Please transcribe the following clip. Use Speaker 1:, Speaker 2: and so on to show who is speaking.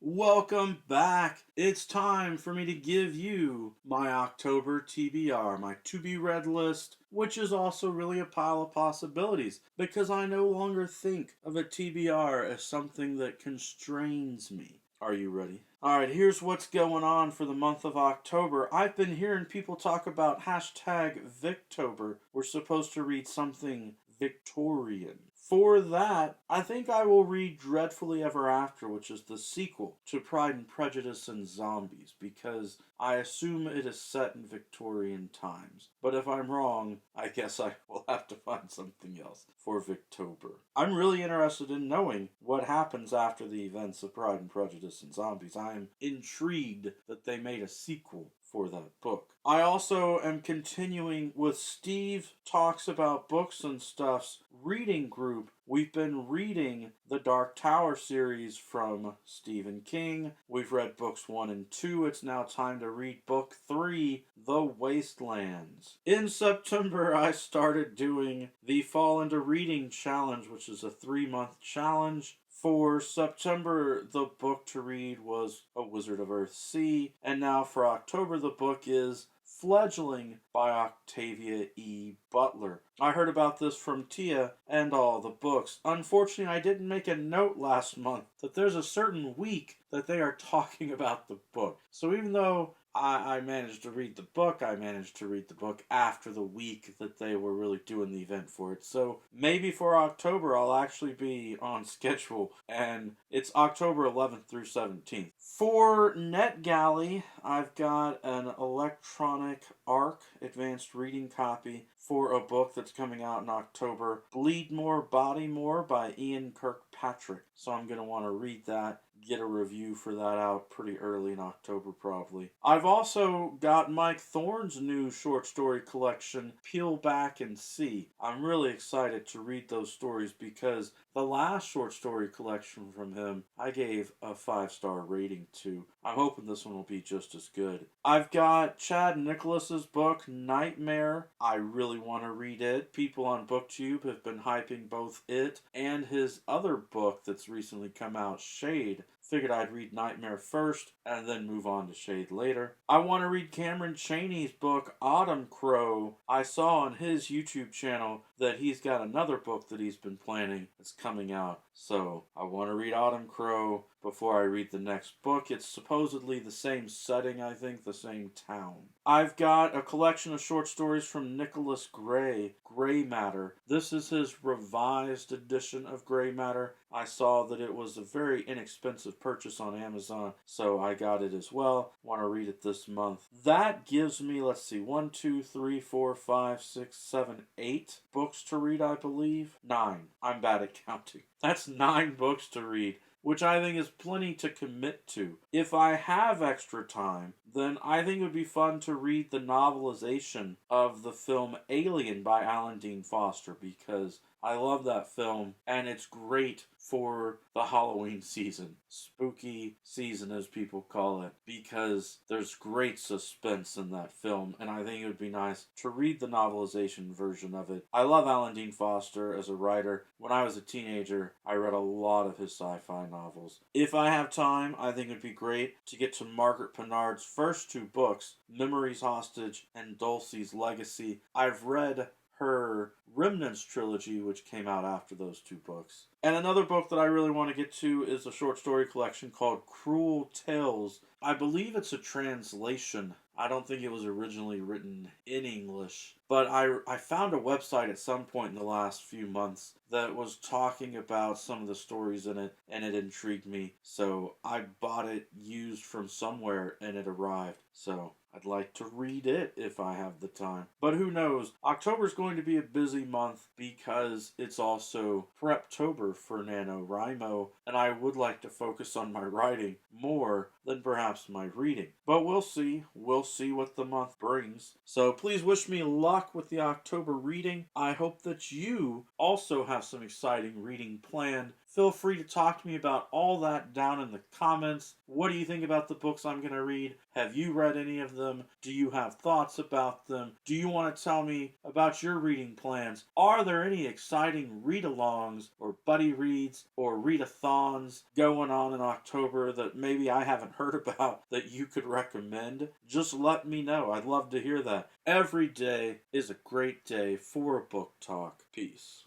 Speaker 1: Welcome back. It's time for me to give you my October TBR, my to be read list, which is also really a pile of possibilities because I no longer think of a TBR as something that constrains me. Are you ready? Alright, here's what's going on for the month of October. I've been hearing people talk about hashtag Victober. We're supposed to read something Victorian. For that, I think I will read Dreadfully Ever After, which is the sequel to Pride and Prejudice and Zombies, because I assume it is set in Victorian times. But if I'm wrong, I guess I will have to find something else for Victober. I'm really interested in knowing what happens after the events of Pride and Prejudice and Zombies. I am intrigued that they made a sequel for that book. I also am continuing with Steve Talks About Books and Stuff's reading group. We've been reading the Dark Tower series from Stephen King. We've read books 1 and 2. It's now time to read book 3, The Wastelands. In September, I started doing the Fall Into Reading Challenge, which is a 3-month challenge. For September, the book to read was A Wizard of Earthsea, and now for October, the book is Fledgling by Octavia E. Butler. I heard about this from Tia and all the books. Unfortunately, I didn't make a note last month that there's a certain week that they are talking about the book. So even though I managed to read the book, I managed to read the book after the week that they were really doing the event for it. So maybe for October I'll actually be on schedule, and it's October 11th through 17th. For NetGalley, I've got an electronic ARC advanced reading copy for a book that's coming out in October, Bleed More, Body More by Ian Kirkpatrick. So I'm going to want to read that, get a review for that out pretty early in October probably. I've also got Mike Thorne's new short story collection, Peel Back and See. I'm really excited to read those stories because the last short story collection from him I gave a 5-star rating to. I'm hoping this one will be just as good. I've got Chad Nicholas's book, Nightmare. I really want to read it. People on Booktube have been hyping both it and his other book that's recently come out, Shade. Figured I'd read Nightmare first and then move on to Shade later. I want to read Cameron Chaney's book, Autumn Crow. I saw on his YouTube channel that he's got another book that he's been planning that's coming out. So I want to read Autumn Crow before I read the next book. It's supposedly the same setting, I think, the same town. I've got a collection of short stories from Nicholas Gray, Gray Matter. This is his revised edition of Gray Matter. I saw that it was a very inexpensive purchase on Amazon, so I got it as well. Want to read it this month. That gives me, let's see, 1, 2, 3, 4, 5, 6, 7, 8 books to read, I believe. 9. I'm bad at counting. That's 9 books to read, which I think is plenty to commit to. If I have extra time, then I think it would be fun to read the novelization of the film Alien by Alan Dean Foster, because I love that film, and it's great for the Halloween season. Spooky season, as people call it, because there's great suspense in that film, and I think it would be nice to read the novelization version of it. I love Alan Dean Foster as a writer. When I was a teenager, I read a lot of his sci-fi novels. If I have time, I think it would be great to get to Margaret Pinard's first 2 books, Memories Hostage and Dulcie's Legacy. I've read her Remnants trilogy, which came out after those 2 books. And another book that I really want to get to is a short story collection called Cruel Tales. I believe it's a translation. I don't think it was originally written in English. But I found a website at some point in the last few months that was talking about some of the stories in it, and it intrigued me. So I bought it used from somewhere, and it arrived. So I'd like to read it if I have the time. But who knows? October's going to be a busy month because it's also Preptober for NaNoWriMo, and I would like to focus on my writing more than perhaps my reading. But we'll see. We'll see what the month brings. So please wish me luck with the October reading. I hope that you also have some exciting reading planned Feel free to talk to me about all that down in the comments. What do you think about the books I'm going to read? Have you read any of them? Do you have thoughts about them? Do you want to tell me about your reading plans? Are there any exciting read-alongs or buddy reads or readathons going on in October that maybe I haven't heard about that you could recommend? Just let me know. I'd love to hear that. Every day is a great day for a book talk. Peace.